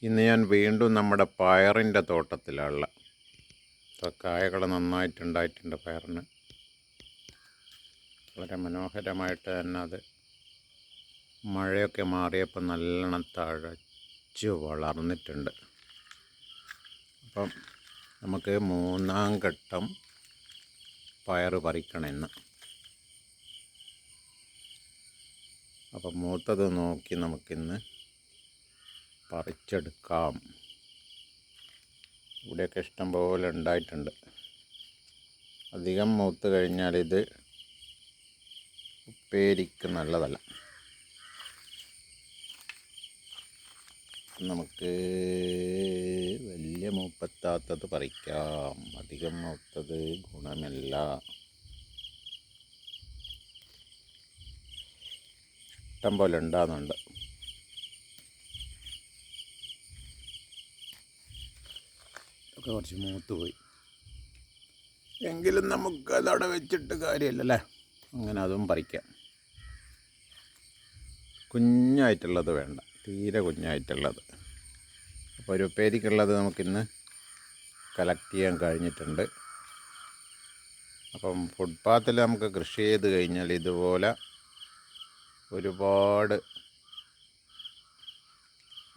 ഇന്ന് ഞാൻ വീണ്ടും നമ്മുടെ പയറിൻ്റെ തോട്ടത്തിലുള്ള കായകൾ നന്നായിട്ടുണ്ടായിട്ടുണ്ട്. പയറിന് വളരെ മനോഹരമായിട്ട് തന്നെ അത് മഴയൊക്കെ മാറിയപ്പോൾ നല്ലോണം തഴച്ചു വളർന്നിട്ടുണ്ട്. അപ്പം നമുക്ക് മൂന്നാം ഘട്ടം പയർ പറിക്കണമെന്ന്. അപ്പം മൂത്തത് നോക്കി നമുക്കിന്ന് പറിച്ചെടുക്കാം. ഇവിടെയൊക്കെ ഇഷ്ടം പോലെ ഉണ്ടായിട്ടുണ്ട്. അധികം മൂത്ത് കഴിഞ്ഞാൽ ഇത് ഉപ്പേരിക്ക് നല്ലതല്ല. നമുക്ക് വലിയ മൂപ്പത്താത്തത് പറിക്കാം. അധികം മൂത്തത് ഗുണമല്ല. ഇഷ്ടം പോലെ ഉണ്ടാകുന്നുണ്ട്. ഒക്കെ കുറച്ച് മൂത്ത് പോയി. എങ്കിലും നമുക്ക് അതവിടെ വെച്ചിട്ട് കാര്യമില്ലല്ലേ, അങ്ങനെ അതും പറിക്കാം. കുഞ്ഞായിട്ടുള്ളത് വേണ്ട, തീരെ കുഞ്ഞായിട്ടുള്ളത്. അപ്പോൾ ഒരു ഉപ്പേരിക്കുള്ളത് നമുക്കിന്ന് കളക്ട് ചെയ്യാൻ കഴിഞ്ഞിട്ടുണ്ട്. അപ്പം ഫുട്പാത്തിൽ നമുക്ക് കൃഷി ചെയ്ത് കഴിഞ്ഞാൽ ഇതുപോലെ ഒരുപാട്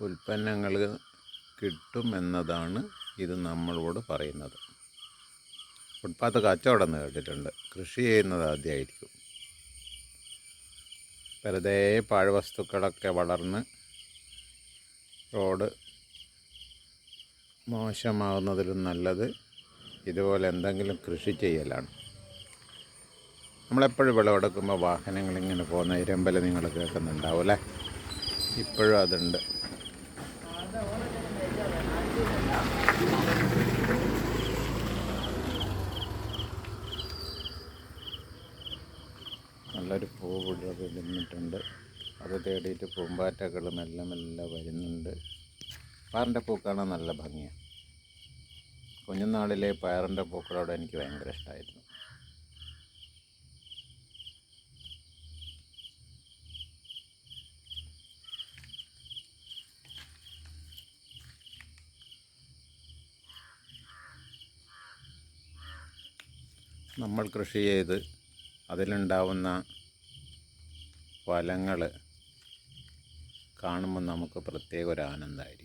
ഉൽപ്പന്നങ്ങൾ കിട്ടുമെന്നതാണ് ഇത് നമ്മളോട് പറയുന്നത്. ഫുട്പാത്ത് കച്ചവടം എന്ന് കേട്ടിട്ടുണ്ട്, കൃഷി ചെയ്യുന്നത് ആദ്യമായിരിക്കും. വെറുതെ പാഴ്വസ്തുക്കളൊക്കെ വളർന്ന് റോഡ് മോശമാകുന്നതിലും നല്ലത് ഇതുപോലെ എന്തെങ്കിലും കൃഷി ചെയ്യലാണ്. നമ്മളെപ്പോഴും വിളവെടുക്കുമ്പോൾ വാഹനങ്ങളിങ്ങനെ പോകുന്ന ഇരമ്പൽ നിങ്ങൾ കേൾക്കുന്നുണ്ടാവും അല്ലേ? ഇപ്പോഴും അതുണ്ട്. നല്ലൊരു പൂവിടൊക്കെ നിന്നിട്ടുണ്ട്. അത് തേടിയിട്ട് പൂമ്പാറ്റകൾ മെല്ലെ മെല്ലെ വരുന്നുണ്ട്. പയറിൻ്റെ പൂക്കളാണ് നല്ല ഭംഗിയാണ്. കുഞ്ഞുനാളിലെ പയറിൻ്റെ പൂക്കളോട് എനിക്ക് ഭയങ്കര ഇഷ്ടമായിരുന്നു. നമ്മൾ കൃഷി ചെയ്ത് അതിലുണ്ടാവുന്ന ഫലങ്ങൾ കാണുമ്പോൾ നമുക്ക് പ്രത്യേക ഒരു ആനന്ദമായിരിക്കും.